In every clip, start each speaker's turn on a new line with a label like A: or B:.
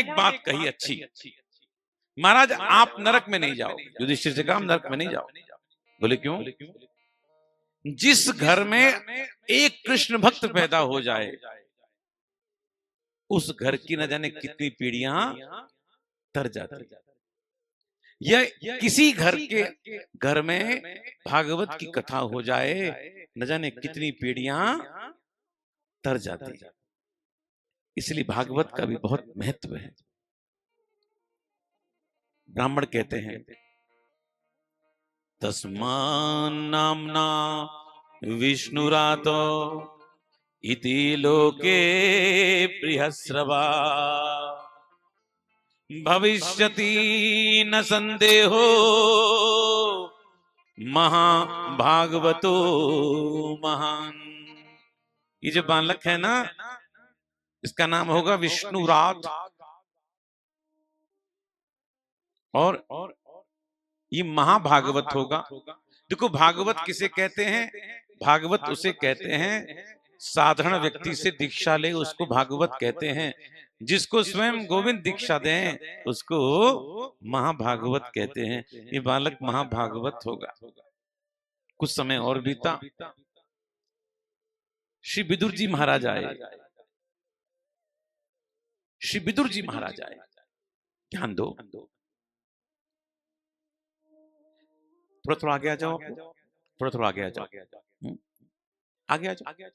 A: एक बात कही अच्छी, महाराज आप नरक में नहीं जाओ। युधिष्ठिर से कहा नरक में नहीं जाओ। बोले क्यों? जिस घर में एक कृष्ण भक्त पैदा हो जाए उस घर की न जाने कितनी पीढ़ियां तर जाती। या किसी घर में भागवत की कथा हो जाए न जाने कितनी पीढ़ियां तर जाती। इसलिए भागवत का भी बहुत महत्व है। ब्राह्मण कहते हैं तस्मान् नाम्ना विष्णुरातो इति लोके प्रियश्रवा भविष्यति न संदेहो महाभागवतो महान। ये जो बालक है ना इसका नाम होगा विष्णुरात। और ये महाभागवत होगा। देखो भागवत किसे कहते हैं? भागवत उसे कहते हैं साधारण व्यक्ति से दीक्षा ले उसको भागवत कहते हैं। जिसको स्वयं गोविंद दीक्षा दें उसको महाभागवत कहते हैं। ये बालक महाभागवत होगा। कुछ समय और बीता, श्री विदुर जी महाराज आए। श्री विदुर जी महाराज आए। ध्यान दो, थोड़ा थोड़ा आगे आ जाओ, थोड़ा थोड़ा आगे आ जाओ, आगे आ जाओ।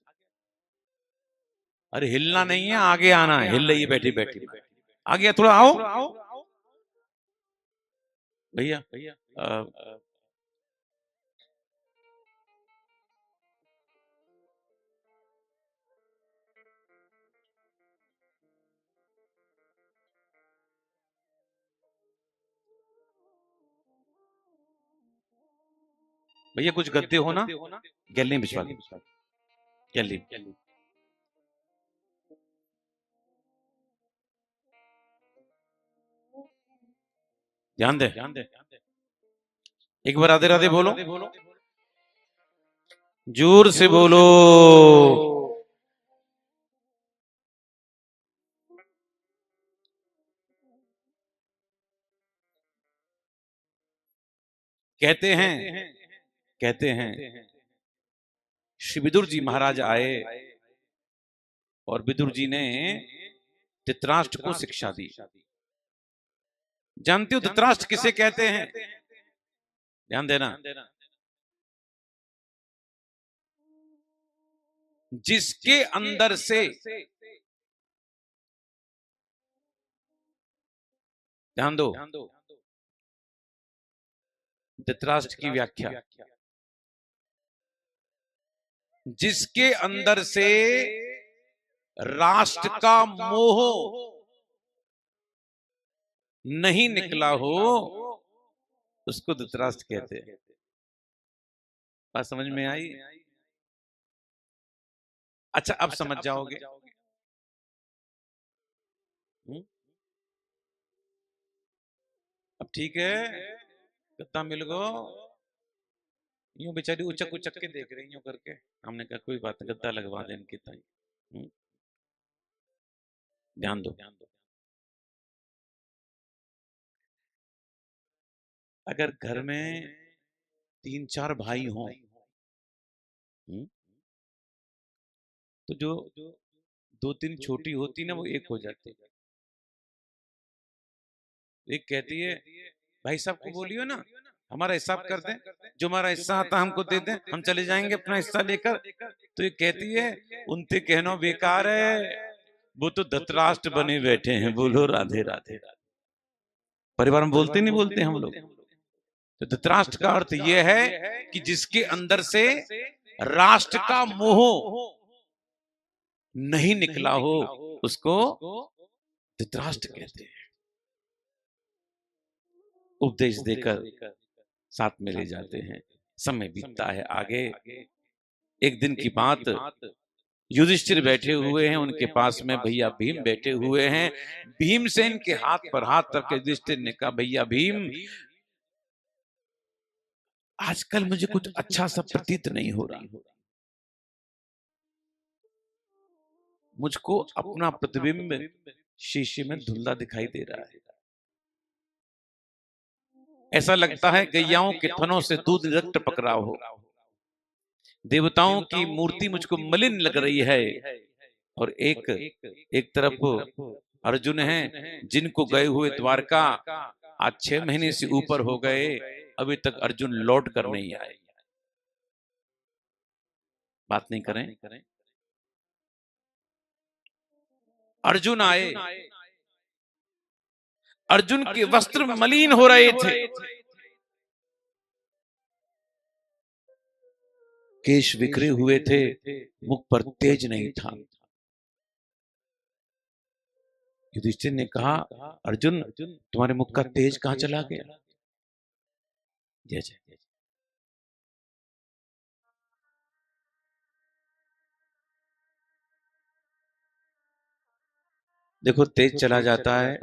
A: अरे हिलना नहीं है, आगे आना है। हिल रही है बैठी बैठी, आगे थोड़ा आओ भैया। भैया कुछ गद्दे हो ना, गैलरी में भिजवा दो। गैलरी ध्यान दे। एक बार राधे राधे बोलो, जोर से बोलो। कहते हैं श्री विदुर जी महाराज आए और विदुर जी ने धृतराष्ट्र को शिक्षा दी। जानते हो धृतराष्ट्र किसे कहते हैं? ध्यान देना। जिसके अंदर से, ध्यान दो, धृतराष्ट्र की व्याख्या, जिसके अंदर से राष्ट्र का मोह नहीं निकला हो उसको धृतराष्ट्र कहते हैं। बात समझ में आई? अच्छा अब समझ जाओगे। अब ठीक है, गद्दा मिल गो। यूं बेचारी उचक उचक के देख रही यूं करके। हमने कहा कोई बात नहीं, गद्दा लगवा दे इनकी ताई। ध्यान दो, अगर घर में 3-4 भाई हों तो जो 2-3 छोटी होती ना वो एक हो जाती। एक कहती है भाई साहब को बोलियो ना हमारा हिसाब कर दें, जो हमारा हिस्सा आता हमको दे दें, हम चले जाएंगे अपना हिस्सा लेकर। तो ये कहती है उनसे कहना बेकार है, वो तो धृतराष्ट्र बने बैठे हैं। बोलो राधे राधे। परिवार में बोलते नहीं बोलते हम लोग। तो धृतराष्ट्र का अर्थ यह है कि जिसके अंदर से राष्ट्र का मोह नहीं निकला हो उसको धृतराष्ट्र कहते हैं। उपदेश देकर साथ में ले जाते हैं। समय बीतता है आगे। एक दिन की बात, युधिष्ठिर बैठे हुए हैं, उनके पास में भैया भीम बैठे हुए हैं। भीमसेन के हाथ पर हाथ रख के युधिष्ठिर ने कहा भैया भीम आजकल मुझे कुछ अच्छा सा प्रतीत नहीं हो रहा। मुझको अपना प्रतिबिंब शीशे में धुंधला दिखाई दे रहा है। ऐसा लगता है गैयाओं के थनों से दूध रक्त टपक रहा हो। देवताओं की मूर्ति मुझको मलिन लग रही है। और एक तरफ अर्जुन है, जिनको गए हुए द्वारका आज 6 महीने से ऊपर हो गए, अभी तक अर्जुन लौट कर नहीं आए। बात नहीं करें। अर्जुन आए, अर्जुन के वस्त्र मलिन हो रहे थे, केश बिखरे हुए थे, मुख पर तेज नहीं था। युधिष्ठिर ने कहा, अर्जुन तुम्हारे मुख का तेज कहां चला गया? जय जय। देखो तेज चला जाता है,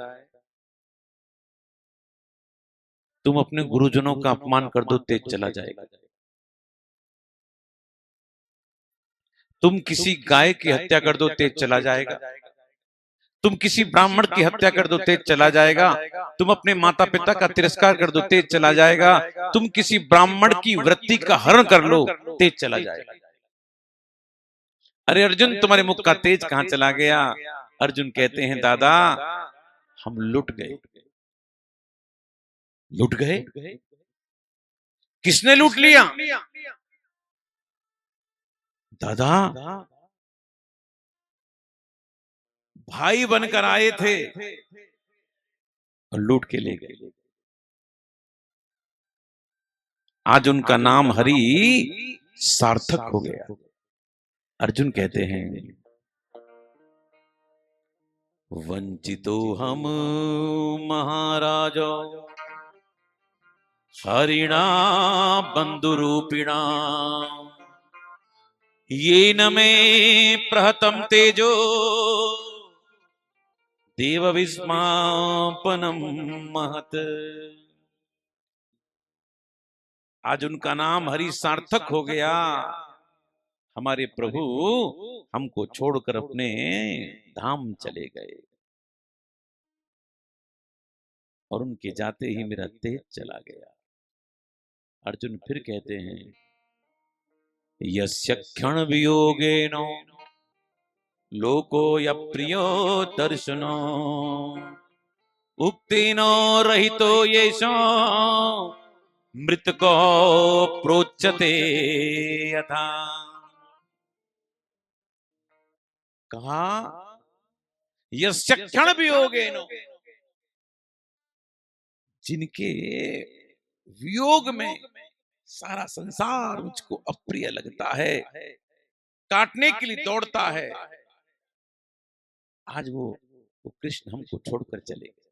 A: तुम अपने गुरुजनों का अपमान कर दो, तेज चला जाएगा। तुम किसी गाय की हत्या कर दो, तेज चला जाएगा। तुम किसी ब्राह्मण की हत्या कर दो, तेज चला जाएगा। तुम अपने माता पिता का तिरस्कार कर दो, तेज चला जाएगा। तुम किसी ब्राह्मण की वृत्ति का हरण कर लो, तेज चला जाएगा। अरे अर्जुन तुम्हारे मुख का तेज कहां चला गया? अर्जुन कहते हैं, दादा हम लुट गए। लुट गए? किसने लूट लिया? दादा भाई बनकर आए थे और लूट के ले गए। आज उनका नाम हरि सार्थक हो गया। अर्जुन कहते हैं, वंचितो हम महाराजो हरिणा बंधुरूपिणा ये न मे प्रहतम तेजो देव विस्मापनम महत। आज उनका नाम हरि सार्थक हो गया। हमारे प्रभु हमको छोड़कर अपने धाम चले गए और उनके जाते ही मेरा तेज चला गया। अर्जुन फिर कहते हैं, यस्य क्षण वियोगेन लोको यप्रियो दर्शनो उक्तिनो रहितो येषो मृतको प्रोच्यते यथा। कहा यस्य क्षण वियोगेन, जिनके वियोग में सारा संसार मुझको अप्रिय लगता है, काटने के लिए दौड़ता है, आज वो कृष्ण हमको छोड़कर चले गए,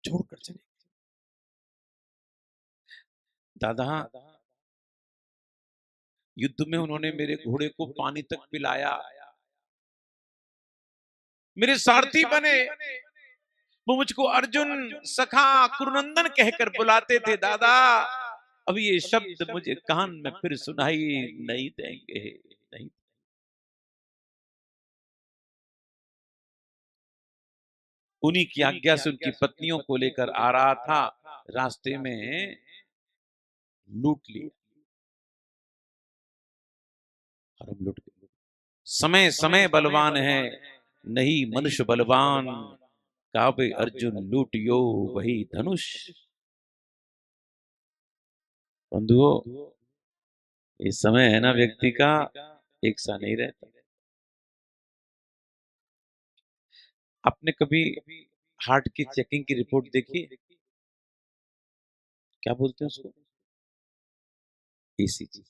A: छोड़कर चले गए। दादा युद्ध में उन्होंने मेरे घोड़े को पानी तक पिलाया, मेरे सारथी बने, वो मुझको अर्जुन सखा कुरुनंदन कहकर बुलाते थे। दादा अब ये शब्द मुझे कान में फिर सुनाई नहीं देंगे, नहीं। उन्हीं की आज्ञा से उनकी पत्नियों को लेकर आ रहा था, रास्ते में लूट लिया और हम लूट गए। समय समय बलवान है, नहीं मनुष्य बलवान, काबे अर्जुन लूटियो वही धनुष। बंधुओं ये समय है ना, व्यक्ति का एक सा नहीं रहता। आपने कभी हार्ट की चेकिंग की रिपोर्ट देखी? क्या बोलते हैं उसको? ईसीजी।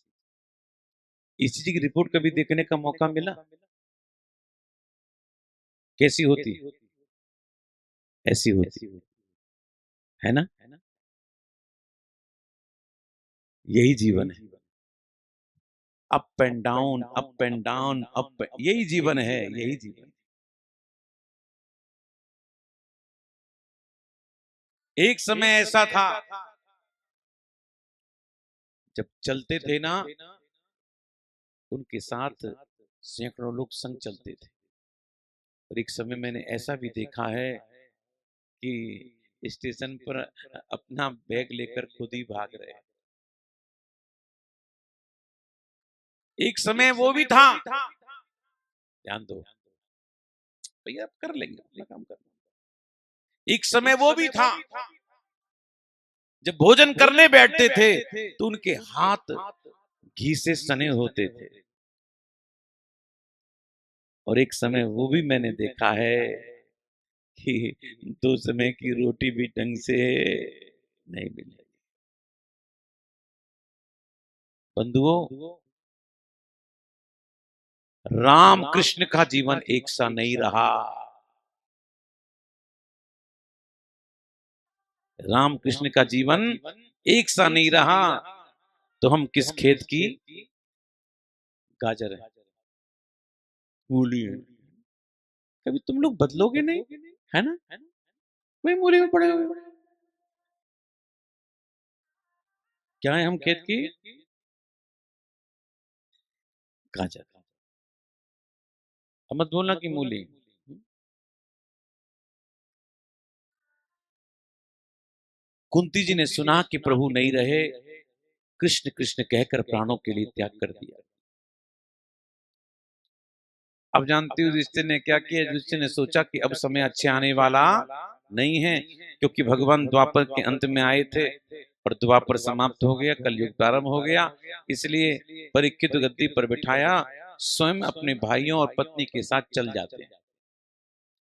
A: ईसीजी की रिपोर्ट कभी देखने का मौका मिला? कैसी होती? ऐसी होती है ना। यही जीवन है, up and down, up and down, up, यही जीवन है, यही जीवन। एक समय ऐसा था जब चलते थे ना, उनके साथ सैकड़ों लोग संग चलते थे। और एक समय मैंने ऐसा भी देखा है कि स्टेशन पर अपना बैग लेकर खुद ही भाग रहे। एक समय वो भी था, ध्यान दो भैया, आप कर लेंगे अपना काम कर। एक समय वो भी था जब भोजन करने बैठते थे तो उनके हाथ घी से सने होते थे। और एक समय वो भी मैंने देखा है कि दो समय की रोटी भी ढंग से नहीं मिली। बंधुओं, राम कृष्ण का जीवन एक सा नहीं रहा। राम कृष्ण का जीवन एक सा नहीं रहा। तो हम किस खेत की गाजर है, मूली है। कभी तुम लोग बदलोगे नहीं, है ना? वही मूली में पड़े हुए। क्या है हम खेत की गाजर। अब मत बोलना कि मूली। कुंती जी ने सुना कि प्रभु नहीं रहे, कृष्ण कृष्ण कहकर प्राणों के लिए त्याग कर दिया। अब जानती हूँ युधिष्ठिर ने क्या किया। युधिष्ठिर ने सोचा कि अब समय अच्छे आने वाला नहीं है, क्योंकि भगवान द्वापर के अंत में आए थे और द्वापर समाप्त हो गया, कलयुग प्रारंभ हो गया। इसलिए परीक्षित गद्दी पर बिठाया, स्वयं अपने भाइयों और पत्नी के साथ चल जाते हैं।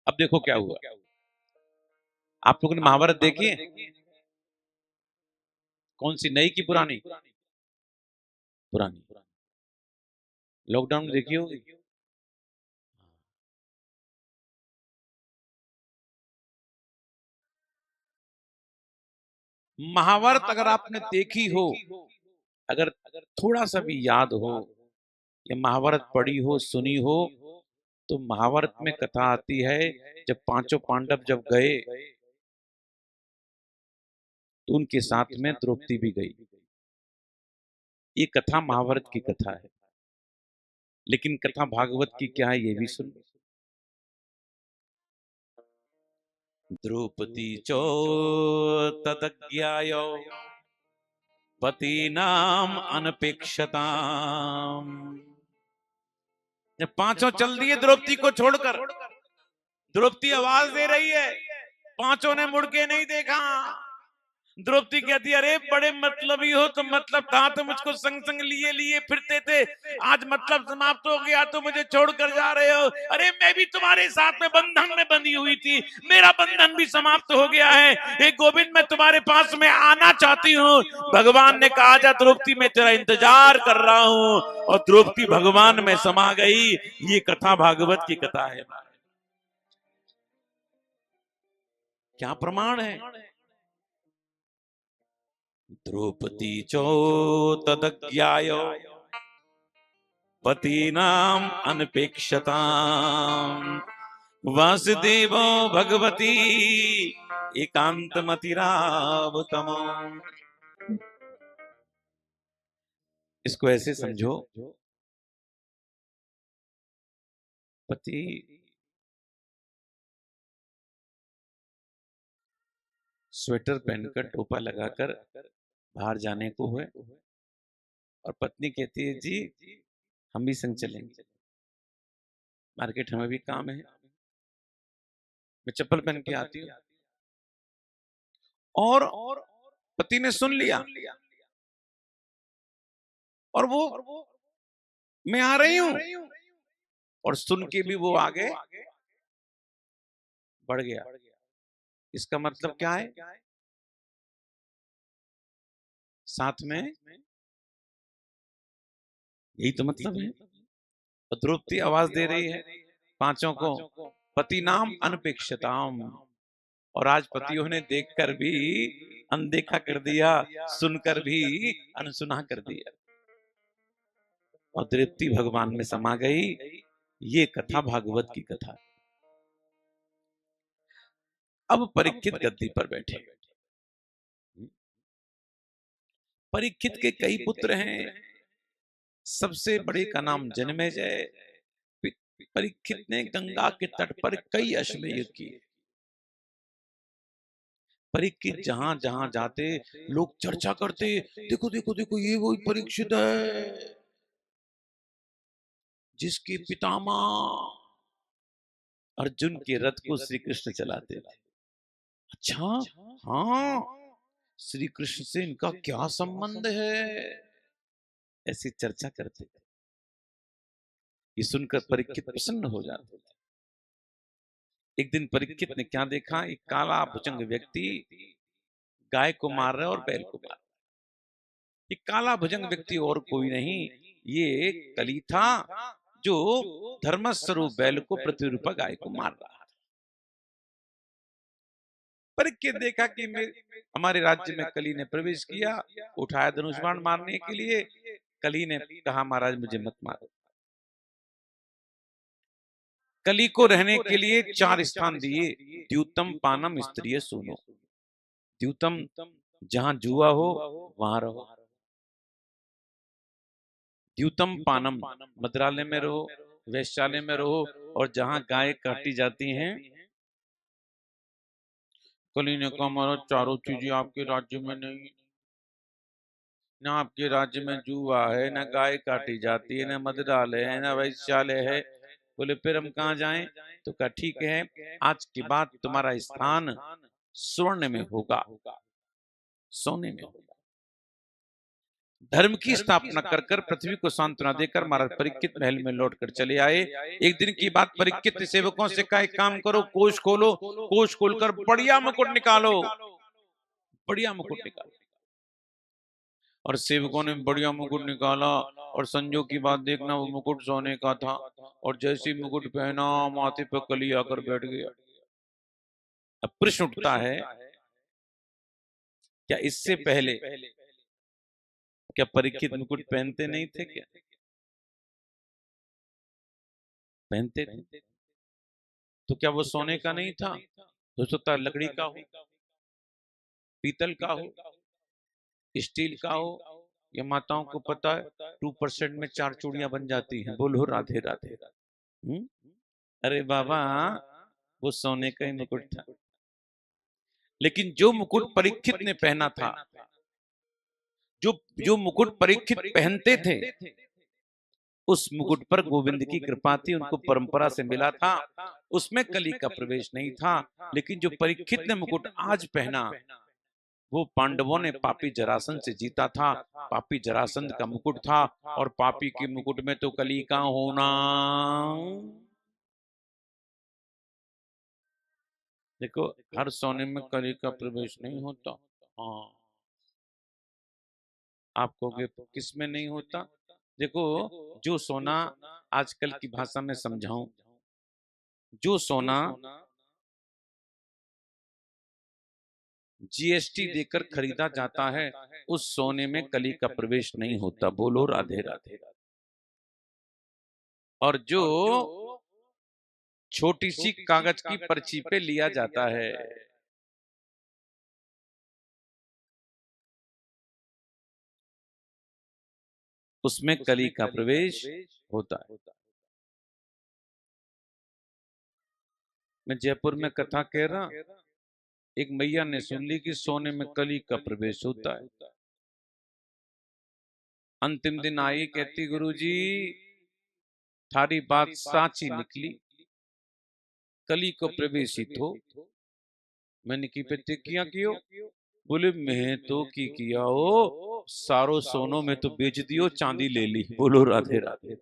A: अब देखो क्या हुआ। आप लोगों ने महाभारत देखी है? कौन सी, नई की पुरानी? पुरानी। लॉकडाउन में देखी होगी। महाभारत अगर आपने देखी हो, अगर थोड़ा सा भी याद हो या महाभारत पढ़ी हो, सुनी हो, तो महाभारत में कथा आती है जब पांचों पांडव जब गए तो उनके साथ में द्रौपदी भी गई। ये कथा महाभारत की कथा है। लेकिन कथा भागवत की क्या है ये भी सुन। द्रौपदी चो तदज्ञायो पतीनाम अनपेक्षताम। जब पांचों चल दिए द्रौपदी को छोड़कर, द्रौपदी आवाज दे रही है, पांचों ने मुड़ के नहीं देखा। द्रौपदी कहती है, अरे बड़े मतलबी हो तुम, मतलब था तो मुझको संग संग लिए लिए फिरते थे, आज मतलब समाप्त हो गया तो मुझे छोड़कर जा रहे हो। अरे मैं भी तुम्हारे साथ में बंधन में बंधी हुई थी, मेरा बंधन भी समाप्त हो गया है। हे गोविंद, मैं तुम्हारे पास में आना चाहती हूँ। भगवान ने कहा, जा द्रौपदी, मैं तेरा इंतजार कर रहा हूँ। और द्रौपदी भगवान में समा गई। ये कथा भागवत की कथा है। क्या प्रमाण है? द्रौपदी चो तदज्ञायो पतीनाम अनपेक्षताम वासुदेवो भगवती एकांतमतिरावतमो। इसको ऐसे समझो, पति स्वेटर पहनकर टोपा लगाकर बाहर जाने को है और पत्नी कहती है, जी हम भी संग चलेंगे, मार्केट हमें भी काम है, मैं चप्पल पहन के आती हूँ। और पति ने सुन लिया और वो, मैं आ रही हूं, और सुन के भी वो आगे बढ़ गया। इसका मतलब क्या है? साथ में, यही तो मतलब है। तो द्रौपदी आवाज दे रही है पांचों को, पति नाम अनपेक्षताम। और आज पतियों ने देखकर भी अनदेखा कर दिया, सुनकर भी अनसुना कर दिया, और द्रौपदी भगवान में समा गई। ये कथा भागवत की कथा। अब परीक्षित गद्दी पर बैठे। परीक्षित के कई पुत्र हैं। सबसे बड़े का नाम जन्मेजय, परीक्षित ने गंगा के तट पर कई अश्वमेध किए। परीक्षित जहां जहां जाते लोग चर्चा करते, देखो देखो देखो ये वही परीक्षित है जिसके पितामह अर्जुन के रथ को श्री कृष्ण चलाते थे। अच्छा, हाँ, श्री कृष्ण से इनका क्या संबंध है, ऐसी चर्चा करते थे। ये सुनकर परीक्षित प्रसन्न हो जाते थे। एक दिन परीक्षित ने क्या देखा, एक काला भुजंग व्यक्ति गाय को मार रहा है और बैल को मार रहा है। ये काला भुजंग व्यक्ति और कोई नहीं, ये कली था जो धर्म स्वरूप बैल को पृथ्वी पर गाय को मार रहा है। परीक्षित देखा कि हमारे राज्य में कली ने प्रवेश किया, उठाया धनुष बाण मारने के लिए। कली ने कहा महाराज मुझे मत मारो। कली को रहने के लिए 4 स्थान दिए, द्यूतम पानम स्त्रिय सूनो। द्यूतम जहां जुआ हो वहां रहो, द्यूतम पानम मदिरालय में रहो, वैश्यालय में रहो, और जहां गाय काटी जाती हैं। कली ने कहा महाराज चारों चीजें आपके राज्य में नहीं, ना आपके राज्य में जुआ है, ना गाय काटी जाती है, ना मदिरालय है, ना वैश्यालय है। बोले फिर हम कहाँ जाएं? तो कहा ठीक है, आज के बाद तुम्हारा स्थान स्वर्ण में होगा, सोने में होगा। धर्म की स्थापना कर कर पृथ्वी को सांत्वना देकर महाराज परीक्षित महल में लौटकर चले आए। एक दिन की बात, परीक्षित ने सेवकों से कहा एक काम करो, कोष खोलो, कोष खोलकर बढ़िया मुकुट निकालो, बढ़िया मुकुट निकालो। और सेवकों ने बढ़िया मुकुट निकाला, और संजोग की बात देखना वो मुकुट सोने का था, और जैसे मुकुट पहना माथे पर कली आकर बैठ गया। अब प्रश्न उठता है, क्या इससे पहले क्या परीक्षित मुकुट पहनते नहीं थे? क्या पहनते थे? तो क्या वो सोने का नहीं था? हो सकता है लकड़ी का हो, पीतल का हो, स्टील का हो। या माताओं को पता है 2% में 4 चूड़ियां बन जाती हैं। बोलो राधे राधे। अरे बाबा, वो सोने का ही मुकुट था। लेकिन जो मुकुट परीक्षित ने पहना था, जो जो मुकुट परीक्षित पहनते थे, उस मुकुट पर गोविंद की कृपा थी, उनको परंपरा से मिला था, उसमें कली का प्रवेश नहीं था। लेकिन जो परीक्षित ने मुकुट आज पहना, वो पांडवों ने पापी जरासंध से जीता था। पापी जरासंध का मुकुट था, और पापी के मुकुट में तो कली का होना। देखो, हर सोने में कली का प्रवेश नहीं होता। हाँ, आप कहोगे किस में नहीं होता? देखो, जो सोना, आजकल की भाषा में समझाऊं, जो सोना जीएसटी देकर खरीदा जाता है, उस सोने में कली का प्रवेश नहीं होता। बोलो राधे राधे। और जो छोटी सी कागज की पर्ची पे लिया जाता है, उसमें कली का प्रवेश होता है। मैं जयपुर में कथा कह रहा, एक मैया ने सुन ली कि सोने में कली का प्रवेश होता है। अंतिम दिन आई, कहती गुरुजी थारी बात साची निकली, कली को प्रवेशित हो। मैंने की प्रतिज्ञा कियो? बोले मैं तो की किया हो, सारो सोनो में तो बेच दियो, चांदी ले ली। बोलो राधे राधे।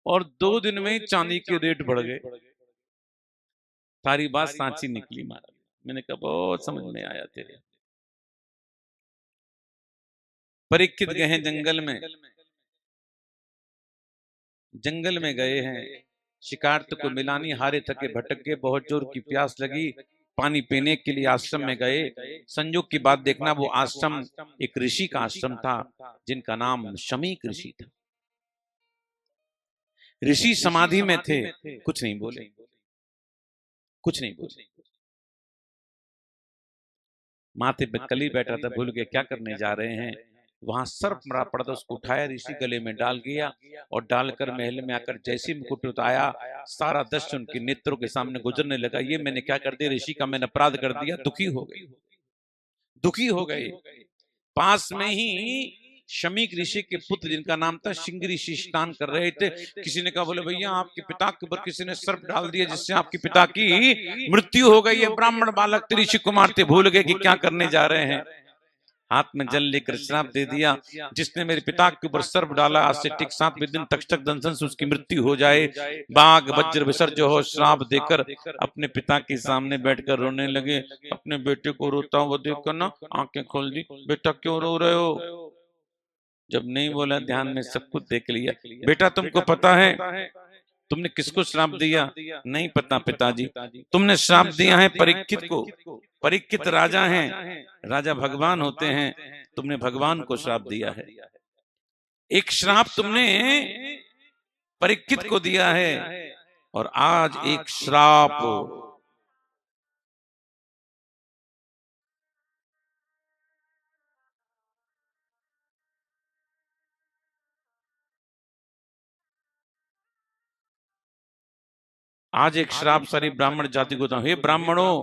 A: और 2 दिन में ही चांदी के रेट बढ़ गए। तारी बात सांची निकली महाराज। मैंने कहा बहुत समझ में आया तेरे। परीक्षित गए हैं जंगल में, जंगल में गए हैं, शिकार तो को मिला नहीं, हारे थके भटक गए, बहुत जोर की प्यास लगी, पानी पीने के लिए आश्रम में गए। संयोग की बात देखना, वो आश्रम एक ऋषि का आश्रम था, जिनका नाम शमीक ऋषि था। ऋषि समाधि में थे, कुछ नहीं बोले, कुछ नहीं बोले। माथे पे कली बैठा था, भूल गए क्या करने जा रहे हैं। वहां सर्प मरा पड़ा था, उसको उठाया ऋषि, गले में डाल गया और डालकर महल में आकर जैसे मुकुट उतारा, सारा दृश्य उनके नेत्रों के सामने गुजरने लगा। ये मैंने क्या कर दिया, ऋषि का मैंने अपराध कर दिया। दुखी हो गए, दुखी हो गए। पास में ही शमीक ऋषि के पुत्र जिनका नाम था सिंह ऋषि स्नान कर रहे थे। किसी ने कहा, बोले भैया आपके पिता के ऊपर किसी ने सर्प डाल दिया जिससे आपके पिता की मृत्यु हो गई है। ब्राह्मण बालक ऋषि को मारते भूल गए कि क्या करने जा रहे हैं। हाथ में जल लेकर श्राप दे दिया, जिसने मेरे पिता के ऊपर सर्प डाला आज से ठीक 7वें दिन तक्षक दंशन से उसकी मृत्यु हो जाए। बाघ वज्र विसर्ज हो श्राप देकर अपने पिता के सामने बैठकर रोने लगे। अपने बेटे को रोता हुआ देखकर ना आंखें खोल दी, बेटा क्यों रो रहे हो? जब नहीं बोला, ध्यान में सब कुछ देख लिया। बेटा तुमको पता है तुमने किसको श्राप दिया? नहीं पता पिताजी। तुमने श्राप दिया है परीक्षित को। परीक्षित राजा हैं, राजा भगवान होते हैं, तुमने भगवान को श्राप दिया है। एक श्राप तुमने परीक्षित को दिया है और आज एक श्राप सारी ब्राह्मण जाति को। हे ब्राह्मणों,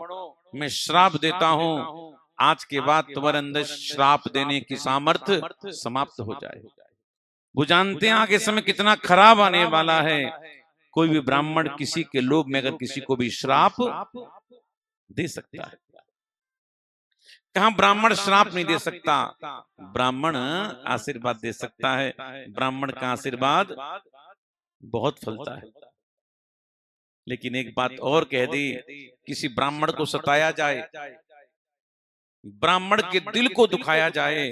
A: मैं श्राप देता हूं, आज के बाद तुम्हारे अंदर श्राप देने की सामर्थ्य समाप्त हो जाए। वो जानते हैं आगे समय कितना खराब आने वाला है। कोई भी ब्राह्मण किसी के लोभ में अगर किसी को भी श्राप दे सकता है। कहां ब्राह्मण श्राप नहीं दे सकता, ब्राह्मण आशीर्वाद दे सकता है। ब्राह्मण का आशीर्वाद बहुत फलता है। लेकिन एक बात और कह दी, किसी ब्राह्मण को सताया जाए, ब्राह्मण के दिल को दुखाया जाए,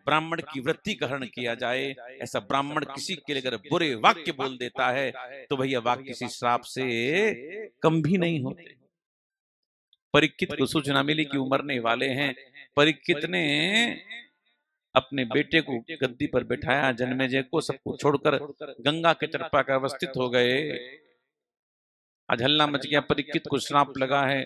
A: ब्राह्मण की वृत्ति का हरण किया जाए, ऐसा ब्राह्मण किसी के लिए अगर बुरे वाक्य बोल देता है तो भैया वाक्य किसी श्राप से कम भी नहीं होते। परीक्षित को सूचना मिली कि उमरने वाले हैं। परीक्षित ने अपने बेटे को गद्दी पर बैठाया, जन्मेजय को सबको छोड़कर गंगा के तट पर अवस्थित हो गए। आज हल्ला मच गया, परीक्षित को श्राप लगा है,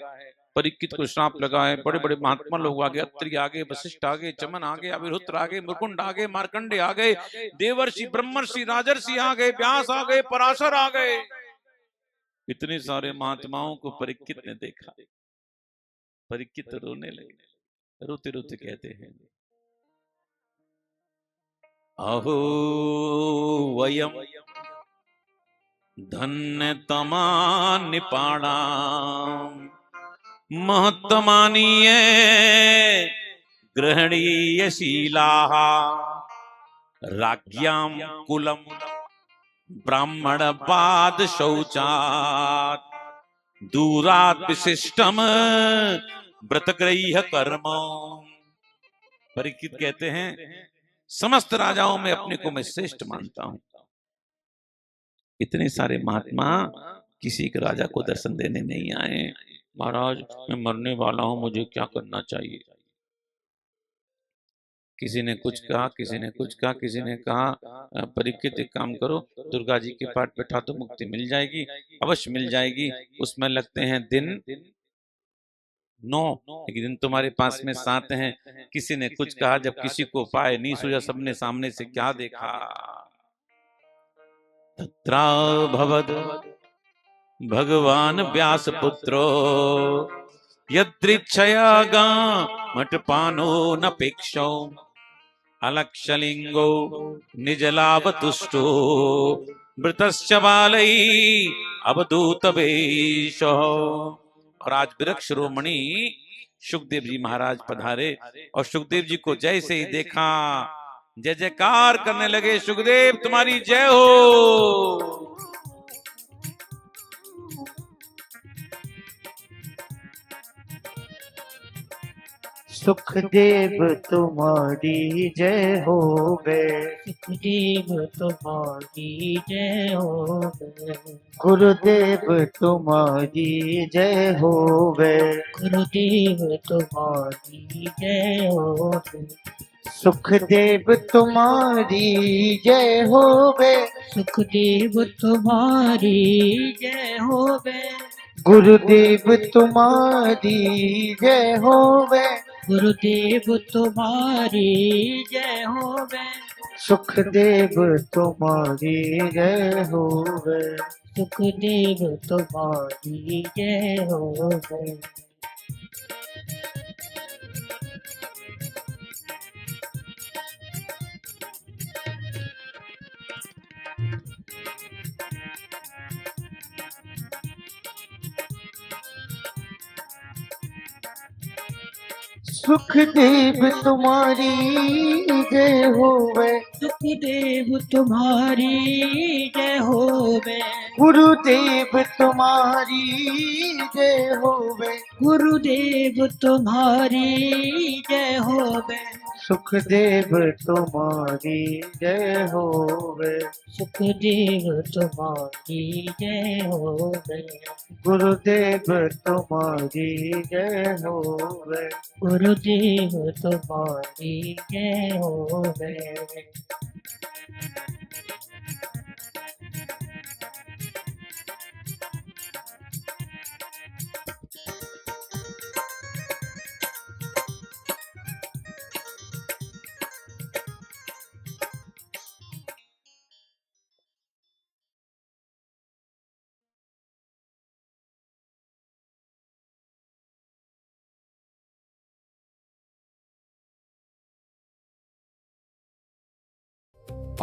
A: परीक्षित को श्राप लगा है। बड़े बड़े महात्मा लोग आ गए, अत्रि आ गए, वशिष्ठ आ गए, चमन आ गए, अविरुद्र आ गए, मुकुंड आ गए, मार्कंडे आ गए, देवर्षि ब्रह्मर्षि राजर्षि आ गए, व्यास आ गए, पराशर आ गए। इतने सारे महात्माओं को परीक्षित ने देखा। परीक्षित रोने लगे, रोते रोते कहते हैं, अहो वयम धन्य तमा निपाणा महत्तमानीय ग्रहणीयशीलाः राज्ञां कुलम ब्राह्मण पाद शौचात् दूरात् विशिष्टम व्रतगृह्य कर्म। परीक्षित कहते हैं, समस्त राजाओं में अपने को मैं श्रेष्ठ मानता हूं। इतने सारे महात्मा किसी के राजा को दर्शन देने नहीं आए। महाराज मैं मरने वाला हूं, मुझे क्या करना चाहिए? किसी ने कुछ कहा, किसी ने कुछ कहा, किसी ने कहा परीक्षित एक काम करो, दुर्गा जी के पाठ बैठा तो मुक्ति मिल जाएगी, अवश्य मिल जाएगी। उसमें लगते हैं दिन 9, लेकिन दिन तुम्हारे पास में 7 हैं। किसी ने कुछ कहा, जब किसी को उपाय नहीं सूझा, सबने सामने से क्या देखा, तत्राभवद भगवान व्यास पुत्रो यदृच्छया मठपानो नपेक्षो अलक्षलिंगो निजलावतुष्टो मृतश्च बालै अवधूत वेशो। और आज वृक्ष शिरोमणि सुखदेव जी महाराज पधारे और सुखदेव जी को जैसे ही देखा जय जयकार करने लगे, सुखदेव तुम्हारी जय हो।
B: सुखदेव तुम्हारी जय हो गे, सुखदेव तुम्हारी जय हो गे, गुरुदेव तुम्हारी जय हो गे, गुरुदेव तुम्हारी जय हो गे, सुखदेव तुम्हारी जय हो गे, सुखदेव तुम्हारी जय हो गे, गुरुदेव तुम्हारी जय हो गे, गुरुदेव तुम्हारी जय होवे, सुखदेव तुम्हारी जय होवे, सुखदेव तुम्हारी जय होवे। सुखदेव तुम्हारी जय होवे, सुखदेव तुम्हारी जय होवे, गुरुदेव तुम्हारी जय होवे, गुरुदेव तुम्हारी जय होवे, सुखदेव तुम्हारी जय होवे, सुखदेव तुम्हारी जय होवे, गुरुदेव तुम्हारी जय होवे, गुरुदेव तुम्हारी जय होवे।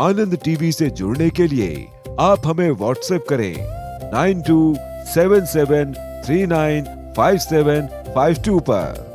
C: आनंद टीवी से जुड़ने के लिए आप हमें व्हाट्सएप करें 9277395752 पर।